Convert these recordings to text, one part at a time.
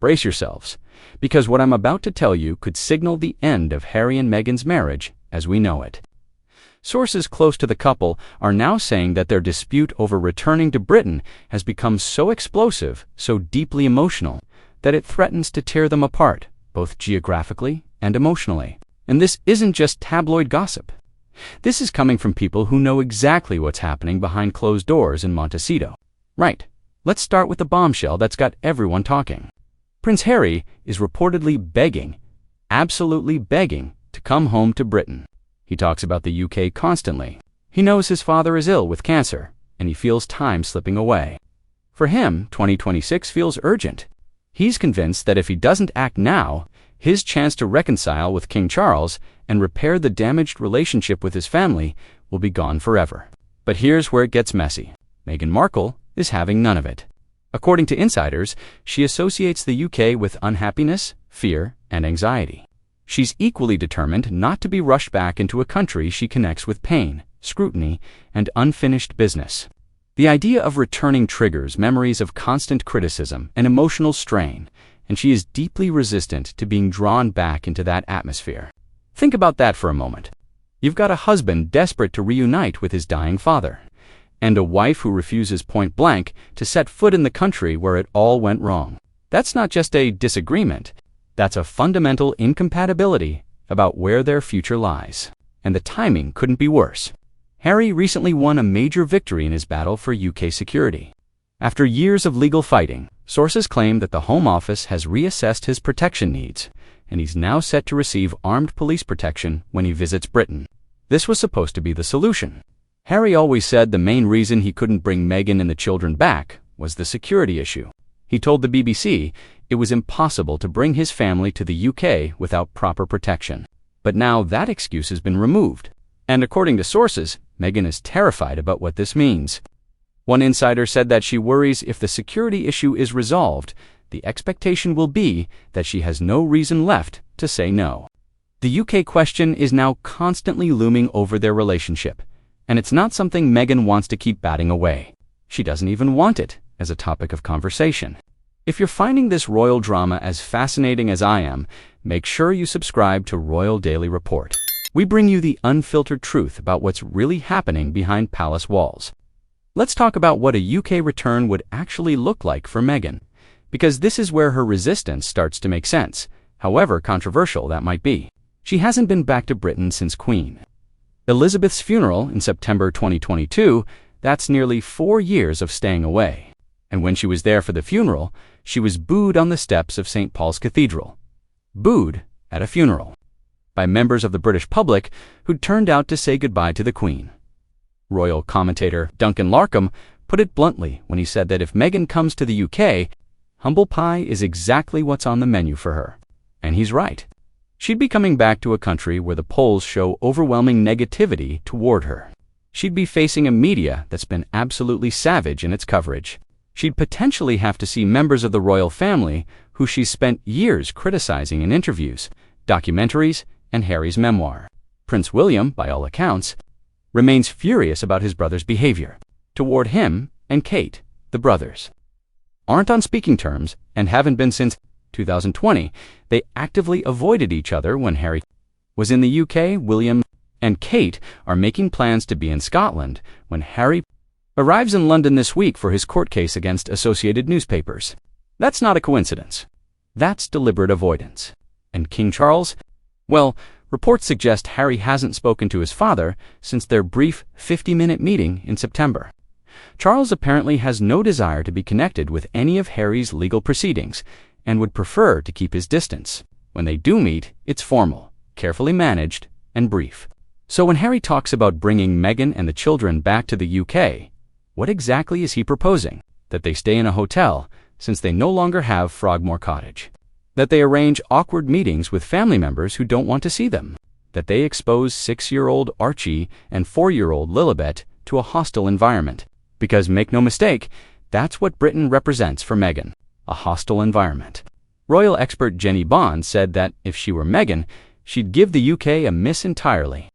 Brace yourselves, because what I'm about to tell you could signal the end of Harry and Meghan's marriage as we know it. Sources close to the couple are now saying that their dispute over returning to Britain has become so explosive, so deeply emotional, that it threatens to tear them apart, both geographically and emotionally. And this isn't just tabloid gossip. This is coming from people who know exactly what's happening behind closed doors in Montecito. Right, let's start with the bombshell that's got everyone talking. Prince Harry is reportedly begging, absolutely begging, to come home to Britain. He talks about the UK constantly. He knows his father is ill with cancer, and he feels time slipping away. For him, 2026 feels urgent. He's convinced that if he doesn't act now, his chance to reconcile with King Charles and repair the damaged relationship with his family will be gone forever. But here's where it gets messy. Meghan Markle is having none of it. According to insiders, she associates the UK with unhappiness, fear, and anxiety. She's equally determined not to be rushed back into a country she connects with pain, scrutiny, and unfinished business. The idea of returning triggers memories of constant criticism and emotional strain, and she is deeply resistant to being drawn back into that atmosphere. Think about that for a moment. You've got a husband desperate to reunite with his dying father, and a wife who refuses point blank to set foot in the country where it all went wrong. That's not just a disagreement. That's a fundamental incompatibility about where their future lies. And the timing couldn't be worse. Harry recently won a major victory in his battle for UK security. After years of legal fighting, sources claim that the Home Office has reassessed his protection needs, and he's now set to receive armed police protection when he visits Britain. This was supposed to be the solution. Harry always said the main reason he couldn't bring Meghan and the children back was the security issue. He told the BBC it was impossible to bring his family to the UK without proper protection. But now that excuse has been removed. And according to sources, Meghan is terrified about what this means. One insider said that she worries if the security issue is resolved, the expectation will be that she has no reason left to say no. The UK question is now constantly looming over their relationship, and it's not something Meghan wants to keep batting away. She doesn't even want it as a topic of conversation. If you're finding this royal drama as fascinating as I am, make sure you subscribe to Royal Daily Report. We bring you the unfiltered truth about what's really happening behind palace walls. Let's talk about what a UK return would actually look like for Meghan, because this is where her resistance starts to make sense, however controversial that might be. She hasn't been back to Britain since Queen Elizabeth's funeral in September 2022. That's nearly 4 years of staying away. And when she was there for the funeral, she was booed on the steps of St. Paul's Cathedral. Booed at a funeral. By members of the British public who'd turned out to say goodbye to the Queen. Royal commentator Duncan Larkham put it bluntly when he said that if Meghan comes to the UK, humble pie is exactly what's on the menu for her. And he's right. She'd be coming back to a country where the polls show overwhelming negativity toward her. She'd be facing a media that's been absolutely savage in its coverage. She'd potentially have to see members of the royal family who she's spent years criticizing in interviews, documentaries, and Harry's memoir. Prince William, by all accounts, remains furious about his brother's behavior toward him, and Kate, the brothers, aren't on speaking terms and haven't been since 2020. They actively avoided each other when Harry was in the UK. William and Kate are making plans to be in Scotland when Harry arrives in London this week for his court case against Associated Newspapers. That's not a coincidence. That's deliberate avoidance. And King Charles? Well, reports suggest Harry hasn't spoken to his father since their brief 50-minute meeting in September. Charles apparently has no desire to be connected with any of Harry's legal proceedings and would prefer to keep his distance. When they do meet, it's formal, carefully managed, and brief. So when Harry talks about bringing Meghan and the children back to the UK, what exactly is he proposing? That they stay in a hotel, since they no longer have Frogmore Cottage. That they arrange awkward meetings with family members who don't want to see them. That they expose 6-year-old Archie and 4-year-old Lilibet to a hostile environment. Because make no mistake, that's what Britain represents for Meghan, a hostile environment. Royal expert Jenny Bond said that if she were Meghan, she'd give the UK a miss entirely.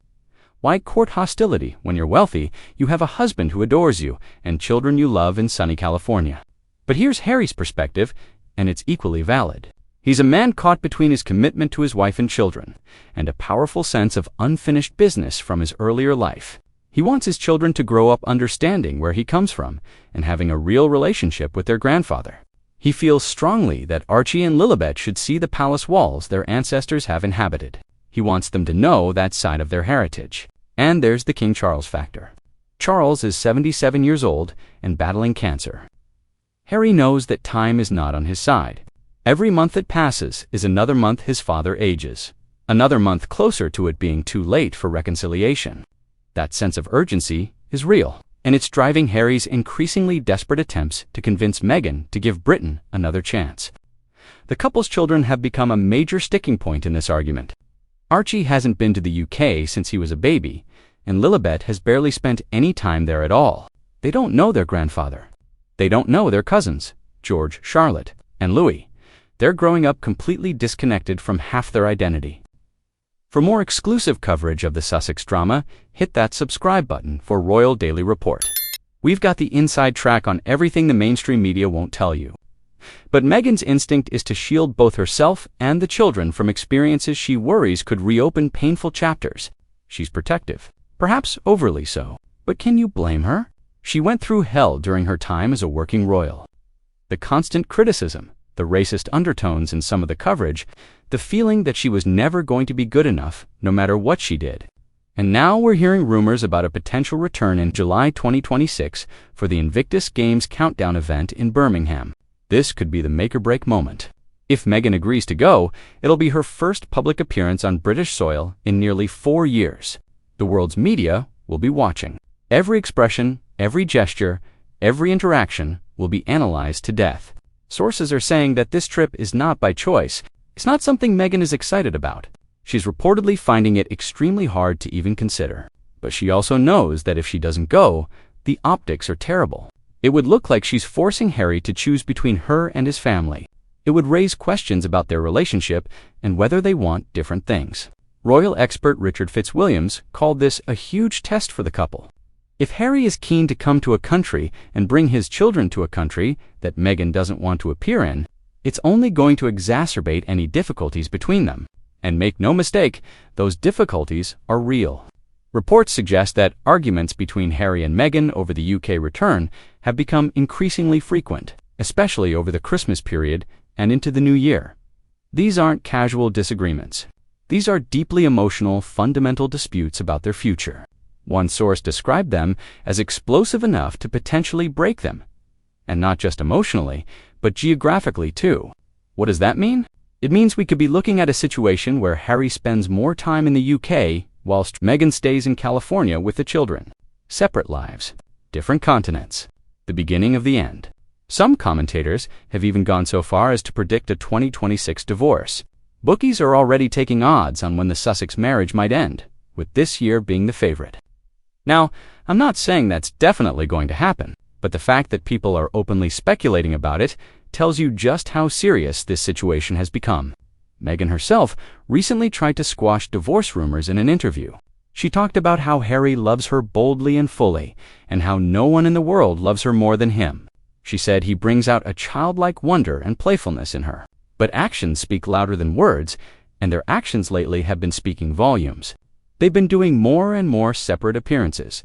Why court hostility when you're wealthy, you have a husband who adores you, and children you love in sunny California? But here's Harry's perspective, and it's equally valid. He's a man caught between his commitment to his wife and children, and a powerful sense of unfinished business from his earlier life. He wants his children to grow up understanding where he comes from and having a real relationship with their grandfather. He feels strongly that Archie and Lilibet should see the palace walls their ancestors have inhabited. He wants them to know that side of their heritage. And there's the King Charles factor. Charles is 77 years old and battling cancer. Harry knows that time is not on his side. Every month that passes is another month his father ages, another month closer to it being too late for reconciliation. That sense of urgency is real, and it's driving Harry's increasingly desperate attempts to convince Meghan to give Britain another chance. The couple's children have become a major sticking point in this argument. Archie hasn't been to the UK since he was a baby, and Lilibet has barely spent any time there at all. They don't know their grandfather. They don't know their cousins, George, Charlotte, and Louis. They're growing up completely disconnected from half their identity. For more exclusive coverage of the Sussex drama, hit that subscribe button for Royal Daily Report. We've got the inside track on everything the mainstream media won't tell you. But Meghan's instinct is to shield both herself and the children from experiences she worries could reopen painful chapters. She's protective, perhaps overly so. But can you blame her? She went through hell during her time as a working royal. The constant criticism, the racist undertones in some of the coverage, the feeling that she was never going to be good enough, no matter what she did. And now we're hearing rumors about a potential return in July 2026 for the Invictus Games countdown event in Birmingham. This could be the make-or-break moment. If Meghan agrees to go, it'll be her first public appearance on British soil in nearly 4 years. The world's media will be watching. Every expression, every gesture, every interaction will be analyzed to death. Sources are saying that this trip is not by choice. It's not something Meghan is excited about. She's reportedly finding it extremely hard to even consider. But she also knows that if she doesn't go, the optics are terrible. It would look like she's forcing Harry to choose between her and his family. It would raise questions about their relationship and whether they want different things. Royal expert Richard Fitzwilliams called this a huge test for the couple. If Harry is keen to come to a country and bring his children to a country that Meghan doesn't want to appear in, it's only going to exacerbate any difficulties between them. And make no mistake, those difficulties are real. Reports suggest that arguments between Harry and Meghan over the UK return have become increasingly frequent, especially over the Christmas period and into the new year. These aren't casual disagreements. These are deeply emotional, fundamental disputes about their future. One source described them as explosive enough to potentially break them. And not just emotionally, but geographically too. What does that mean? It means we could be looking at a situation where Harry spends more time in the UK whilst Meghan stays in California with the children. Separate lives, different continents, the beginning of the end. Some commentators have even gone so far as to predict a 2026 divorce. Bookies are already taking odds on when the Sussex marriage might end, with this year being the favorite. Now, I'm not saying that's definitely going to happen, but the fact that people are openly speculating about it tells you just how serious this situation has become. Meghan herself recently tried to squash divorce rumors in an interview. She talked about how Harry loves her boldly and fully, and how no one in the world loves her more than him. She said he brings out a childlike wonder and playfulness in her. But actions speak louder than words, and their actions lately have been speaking volumes. They've been doing more and more separate appearances.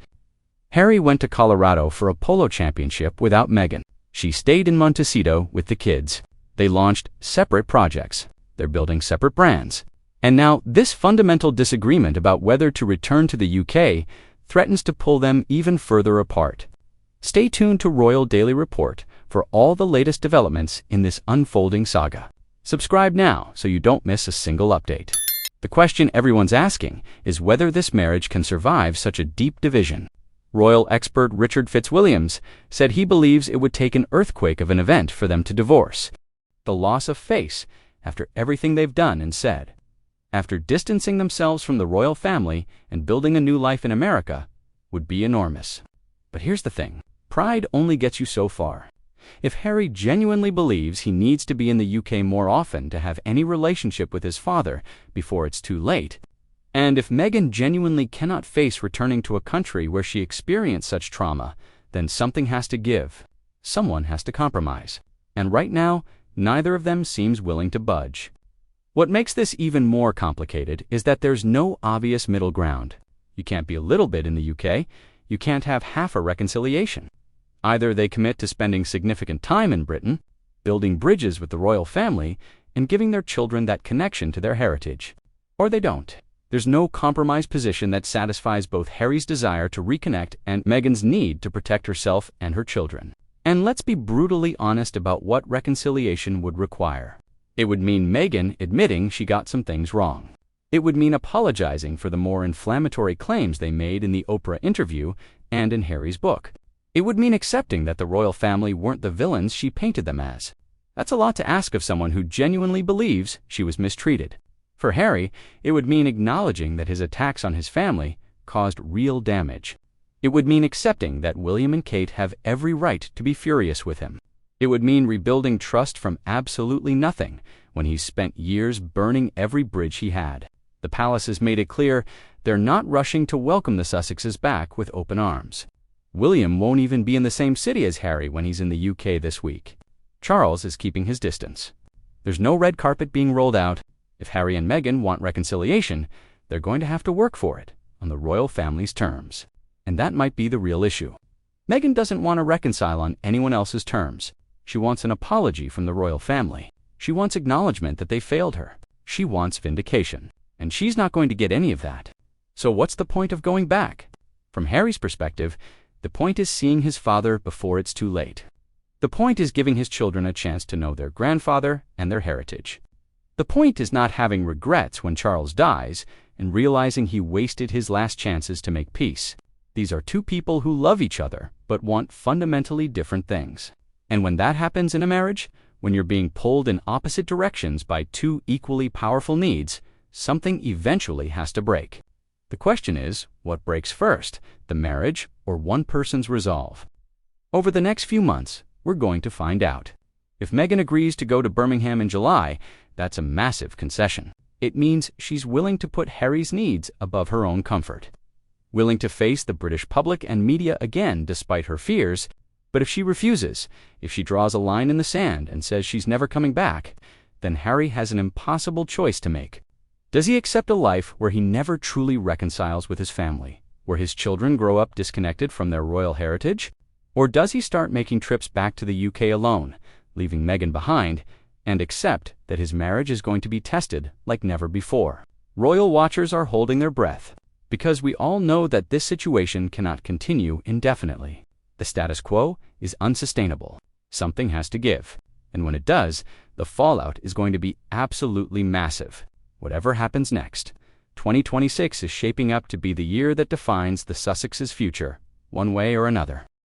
Harry went to Colorado for a polo championship without Meghan. She stayed in Montecito with the kids. They launched separate projects. They're building separate brands. And now this fundamental disagreement about whether to return to the UK threatens to pull them even further apart. Stay tuned to Royal Daily Report for all the latest developments in this unfolding saga. Subscribe now so you don't miss a single update. The question everyone's asking is whether this marriage can survive such a deep division. Royal expert Richard Fitzwilliams said he believes it would take an earthquake of an event for them to divorce. The loss of face after everything they've done and said. After distancing themselves from the royal family and building a new life in America would be enormous. But here's the thing. Pride only gets you so far. If Harry genuinely believes he needs to be in the UK more often to have any relationship with his father before it's too late, and if Meghan genuinely cannot face returning to a country where she experienced such trauma, then something has to give. Someone has to compromise. And right now, Neither of them seems willing to budge. What makes this even more complicated is that there's no obvious middle ground. You can't be a little bit in the UK, you can't have half a reconciliation. Either they commit to spending significant time in Britain, building bridges with the royal family, and giving their children that connection to their heritage, or they don't. There's no compromise position that satisfies both Harry's desire to reconnect and Meghan's need to protect herself and her children. And let's be brutally honest about what reconciliation would require. It would mean Meghan admitting she got some things wrong. It would mean apologizing for the more inflammatory claims they made in the Oprah interview and in Harry's book. It would mean accepting that the royal family weren't the villains she painted them as. That's a lot to ask of someone who genuinely believes she was mistreated. For Harry, it would mean acknowledging that his attacks on his family caused real damage. It would mean accepting that William and Kate have every right to be furious with him. It would mean rebuilding trust from absolutely nothing when he's spent years burning every bridge he had. The palace has made it clear they're not rushing to welcome the Sussexes back with open arms. William won't even be in the same city as Harry when he's in the UK this week. Charles is keeping his distance. There's no red carpet being rolled out. If Harry and Meghan want reconciliation, they're going to have to work for it on the royal family's terms. And that might be the real issue. Meghan doesn't want to reconcile on anyone else's terms. She wants an apology from the royal family. She wants acknowledgement that they failed her. She wants vindication. And she's not going to get any of that. So what's the point of going back? From Harry's perspective, the point is seeing his father before it's too late. The point is giving his children a chance to know their grandfather and their heritage. The point is not having regrets when Charles dies and realizing he wasted his last chances to make peace. These are two people who love each other but want fundamentally different things. And when that happens in a marriage, when you're being pulled in opposite directions by two equally powerful needs, something eventually has to break. The question is, what breaks first, the marriage or one person's resolve? Over the next few months, we're going to find out. If Meghan agrees to go to Birmingham in July, that's a massive concession. It means she's willing to put Harry's needs above her own comfort. Willing to face the British public and media again despite her fears, but if she refuses, if she draws a line in the sand and says she's never coming back, then Harry has an impossible choice to make. Does he accept a life where he never truly reconciles with his family, where his children grow up disconnected from their royal heritage? Or does he start making trips back to the UK alone, leaving Meghan behind, and accept that his marriage is going to be tested like never before? Royal watchers are holding their breath, because we all know that this situation cannot continue indefinitely. The status quo is unsustainable. Something has to give. And when it does, the fallout is going to be absolutely massive. Whatever happens next, 2026 is shaping up to be the year that defines the Sussexes' future, one way or another.